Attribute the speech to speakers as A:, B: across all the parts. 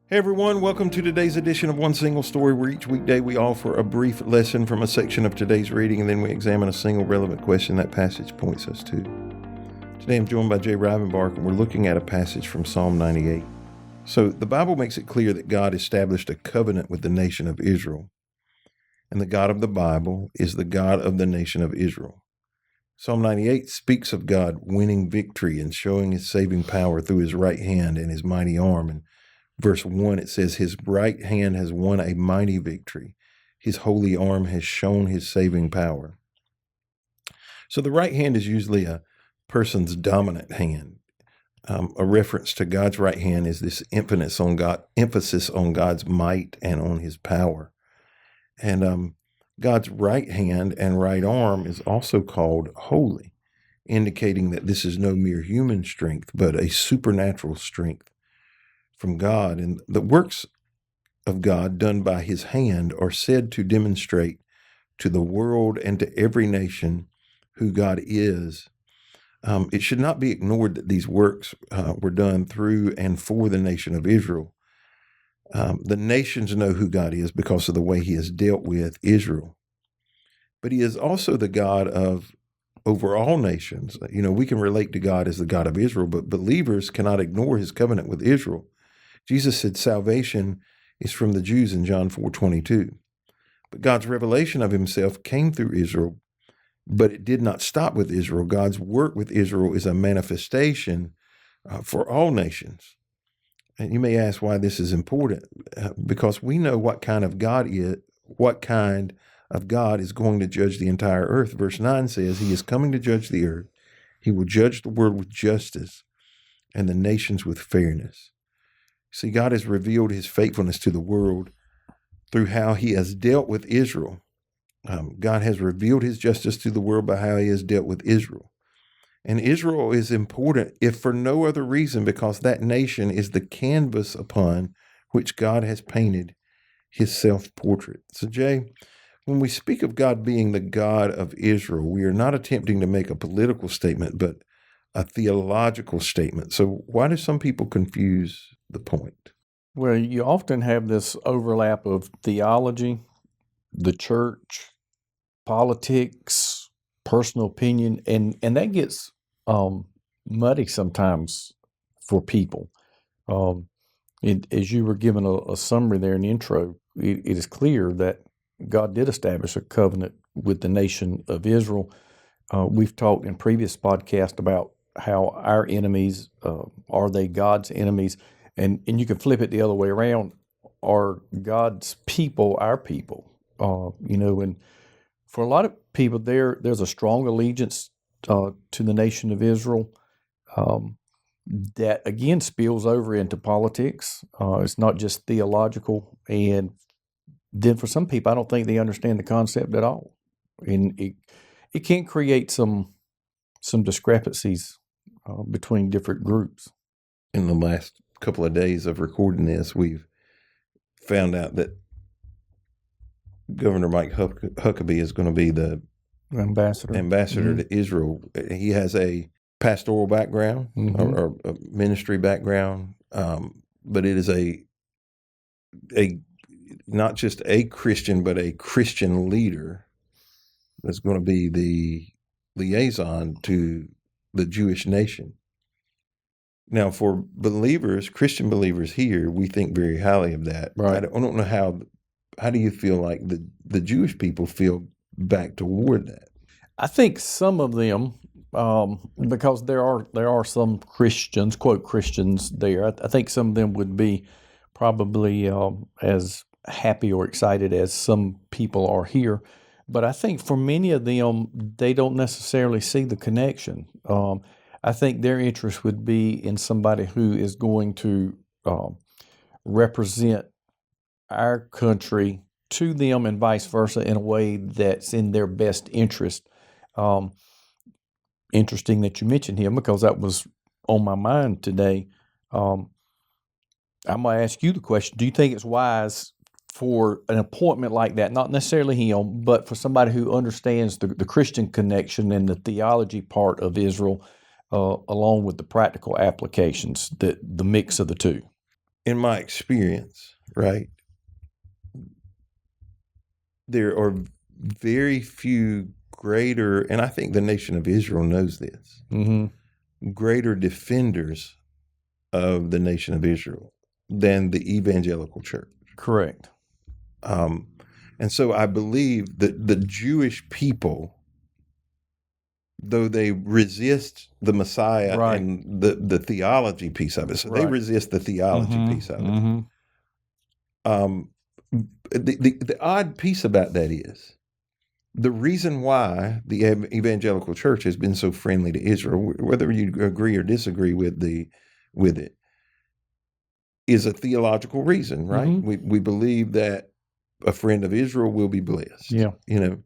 A: Hey everyone, welcome to today's edition of One Single Story, where each weekday we offer a brief lesson from a section of today's reading, and then we examine a single relevant question that passage points us to. Today I'm joined by Rivenbark, and we're looking at a passage from Psalm 98. So the Bible makes it clear that God established a covenant with the nation of Israel, and the God of the Bible is the God of the nation of Israel. Psalm 98 speaks of God winning victory and showing his saving power through his right hand and his mighty arm. And Verse 1, it says, his right hand has won a mighty victory. His holy arm has shown his saving power. So the right hand is usually a person's dominant hand. A reference to God's right hand is this emphasis on God's might and on his power. And God's right hand and right arm is also called holy, indicating that this is no mere human strength, but a supernatural strength from God. And the works of God done by his hand are said to demonstrate to the world and to every nation who God is. It should not be ignored that these works were done through and for the nation of Israel. The nations know who God is because of the way he has dealt with Israel. But he is also the God of over all nations. You know, we can relate to God as the God of Israel, but believers cannot ignore his covenant with Israel. Jesus said salvation is from the Jews in John 4:22. But God's revelation of himself came through Israel, but it did not stop with Israel. God's work with Israel is a manifestation for all nations. And you may ask why this is important, because we know what kind of God is going to judge the entire earth. Verse 9 says, he is coming to judge the earth. He will judge the world with justice and the nations with fairness. See, God has revealed his faithfulness to the world through how he has dealt with Israel. God has revealed his justice to the world by how he has dealt with Israel. And Israel is important, if for no other reason, because that nation is the canvas upon which God has painted his self-portrait. So, Jay, when we speak of God being the God of Israel, we are not attempting to make a political statement, but a theological statement. So why do some people confuse the point?
B: Well, you often have this overlap of theology, the church, politics, personal opinion, and that gets muddy sometimes for people. As you were given a summary there in the intro, it is clear that God did establish a covenant with the nation of Israel. We've talked in previous podcasts about how our enemies, are they God's enemies? And you can flip it the other way around. Are God's people our people? And for a lot of people, there's a strong allegiance to the nation of Israel that, again, spills over into politics. It's not just theological. And then for some people, I don't think they understand the concept at all. And it can create some discrepancies between different groups.
A: In the last couple of days of recording this, we've found out that Governor Mike Huckabee is going to be the ambassador to Israel. He has a pastoral background or a ministry background, but it is a not just a Christian, but a Christian leader that's going to be the liaison to the Jewish nation. Now, for believers, Christian believers here, we think very highly of that.
B: Right.
A: I don't know how do you feel like the Jewish people feel back toward that?
B: I think some of them, because there are some Christians, quote Christians there, I think some of them would be probably as happy or excited as some people are here. But I think for many of them, they don't necessarily see the connection. I think their interest would be in somebody who is going to represent our country to them and vice versa in a way that's in their best interest. Interesting that you mentioned him, because that was on my mind today. I'm going to ask you the question. Do you think it's wise for an appointment like that, not necessarily him, but for somebody who understands the Christian connection and the theology part of Israel, along with the practical applications, the mix of the two?
A: in my experience, right, there are very few greater, and I think the nation of Israel knows this, greater defenders of the nation of Israel than the evangelical church.
B: Correct.
A: And so I believe that the Jewish people, though they resist the Messiah and the theology piece of it, so they resist the theology piece of it. The odd piece about that is the reason why the evangelical church has been so friendly to Israel, whether you agree or disagree with it, is a theological reason, right? We believe that a friend of Israel will be blessed.
B: Yeah.
A: And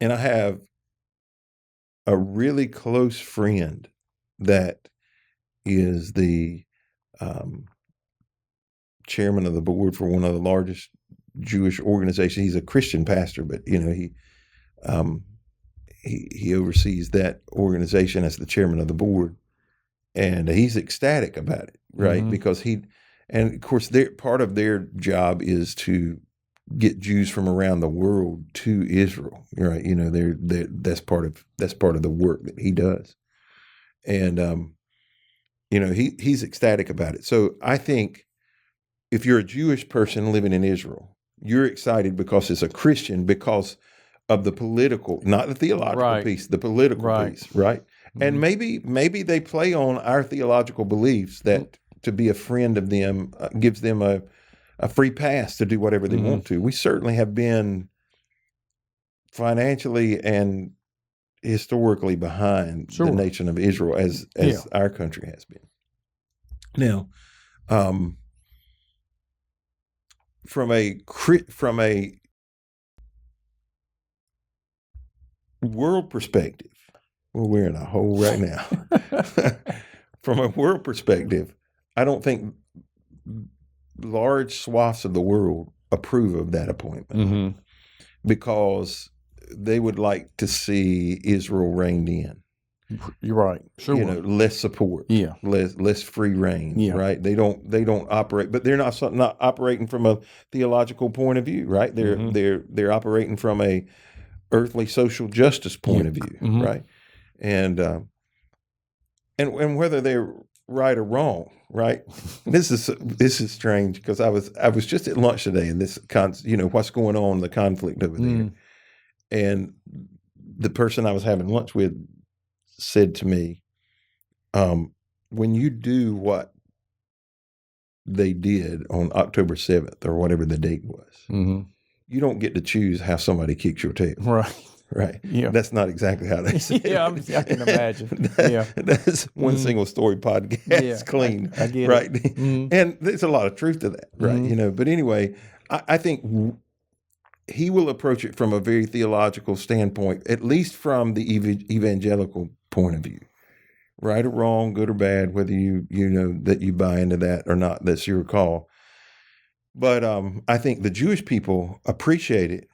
A: I have a really close friend that is the chairman of the board for one of the largest Jewish organizations. He's a Christian pastor, but he oversees that organization as the chairman of the board, and he's ecstatic about it, right? Because and of course, part of their job is to get Jews from around the world to Israel, right? That's part of the work that he does, and he's ecstatic about it. So I think if you're a Jewish person living in Israel, you're excited because it's a Christian, because of the political, not the theological piece, the political piece, right? And maybe they play on our theological beliefs that to be a friend of them gives them a free pass to do whatever they want to. We certainly have been financially and historically behind the nation of Israel as our country has been. Now, from a world perspective, well, we're in a hole right now. From a world perspective, I don't think large swaths of the world approve of that appointment because they would like to see Israel reined in.
B: You're right. Sure.
A: Less support. Yeah. Less free reign. Yeah. Right. They don't operate, but they're not operating from a theological point of view. Right. They're operating from a earthly social justice point of view. Right. And whether they're right or wrong. Right. This is strange because I was just at lunch today, and this what's going on, the conflict over there, and the person I was having lunch with said to me, when you do what they did on October 7th or whatever the date was, you don't get to choose how somebody kicks your tail. Right. Right. Yeah. That's not exactly how they say it.
B: I can imagine.
A: That's one single story podcast clean.
B: I get
A: right.
B: It.
A: And there's a lot of truth to that. Right. But anyway, I think he will approach it from a very theological standpoint, at least from the evangelical point of view. Right or wrong, good or bad, whether you that you buy into that or not, that's your call. But I think the Jewish people appreciate it,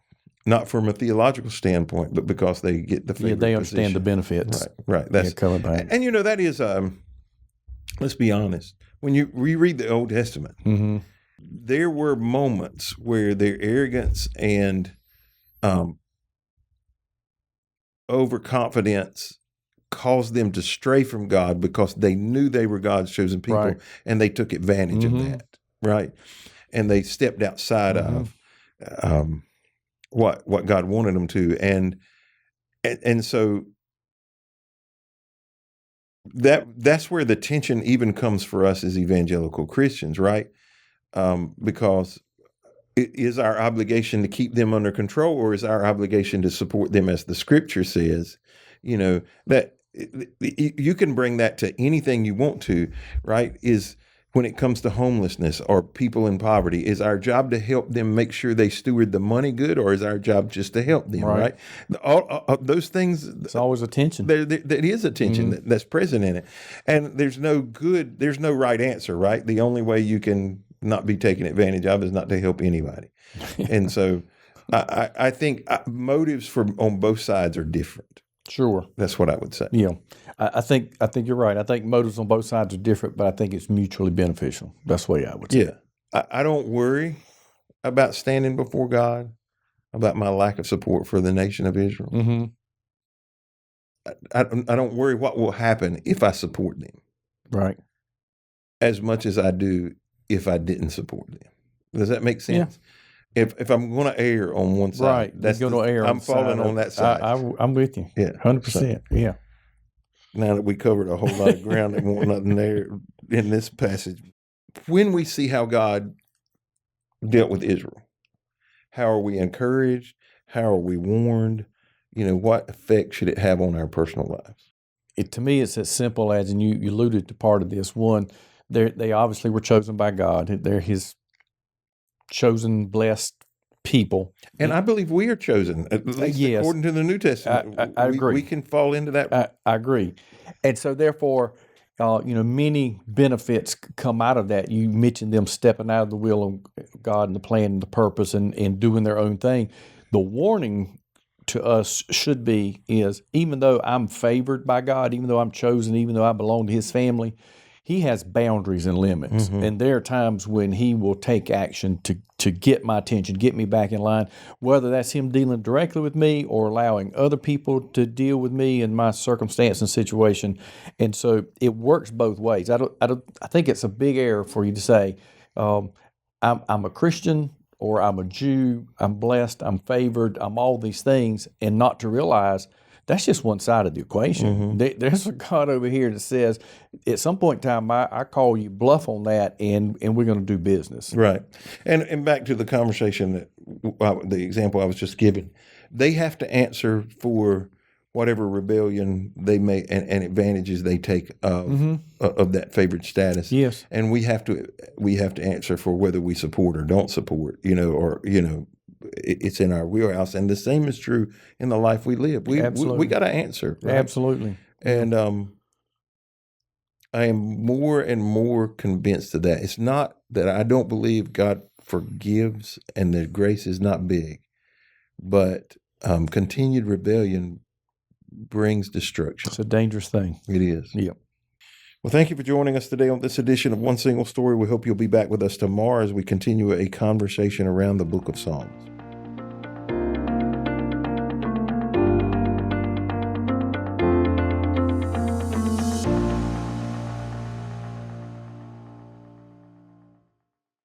A: not from a theological standpoint, but because they get the favored
B: they understand
A: position.
B: the benefits.
A: Right. That's
B: covered by it.
A: And that is let's be honest. When you reread the Old Testament, there were moments where their arrogance and overconfidence caused them to stray from God because they knew they were God's chosen people, and they took advantage of that, right? And they stepped outside of what God wanted them to, and so that's where the tension even comes for us as evangelical Christians, right? Because it is our obligation to keep them under control, or is our obligation to support them, as the Scripture says? That you can bring that to anything you want to, right? Is when it comes to homelessness or people in poverty, is our job to help them make sure they steward the money good, or is our job just to help them, right? All those things.
B: It's always a tension.
A: There is a tension that's present in it. And there's no right answer, right? The only way you can not be taken advantage of is not to help anybody. And so I think motives on both sides are different.
B: Sure.
A: That's what I would say.
B: Yeah. I think you're right. I think motives on both sides are different, but I think it's mutually beneficial. That's the way I would say.
A: Yeah. I don't worry about standing before God, about my lack of support for the nation of Israel.
B: Mm-hmm.
A: I don't worry what will happen if I support them
B: Right.
A: as much as I do if I didn't support them. Does that make sense? If I'm going to err on one side,
B: Right.
A: that's
B: You're going to err on
A: I'm
B: the
A: falling
B: side
A: on that side.
B: I'm with you.
A: Yeah.
B: 100%. Yeah.
A: Now that we covered a whole lot of ground that won't nothing there in this passage, when we see how God dealt with Israel, how are we encouraged? How are we warned? What effect should it have on our personal lives?
B: To me, it's as simple as, and you alluded to part of this. One, they obviously were chosen by God. They're His chosen, blessed people.
A: And I believe we are chosen, at least
B: yes,
A: according to the New Testament.
B: I agree.
A: We can fall into that.
B: I agree. And so therefore, many benefits come out of that. You mentioned them stepping out of the will of God and the plan and the purpose and doing their own thing. The warning to us should be is, even though I'm favored by God, even though I'm chosen, even though I belong to His family, He has boundaries and limits.
A: Mm-hmm.
B: And there are times when He will take action to get my attention, get me back in line, whether that's Him dealing directly with me or allowing other people to deal with me in my circumstance and situation. And so it works both ways. I think it's a big error for you to say, I'm a Christian, or I'm a Jew, I'm blessed, I'm favored, I'm all these things, and not to realize that's just one side of the equation.
A: Mm-hmm.
B: There's a God over here that says, at some point in time, I call you bluff on that, and we're going to do business.
A: Right. And back to the conversation the example I was just giving, they have to answer for whatever rebellion they may and advantages they take of that favored status.
B: Yes.
A: And we have to answer for whether we support or don't support, it's in our wheelhouse. And the same is true in the life we live. We got to answer. Right?
B: Absolutely.
A: And I am more and more convinced of that. It's not that I don't believe God forgives and the grace is not big, but continued rebellion brings destruction.
B: It's a dangerous thing.
A: It is.
B: Yeah.
A: Well, thank you for joining us today on this edition of One Single Story. We hope you'll be back with us tomorrow as we continue a conversation around the book of Psalms.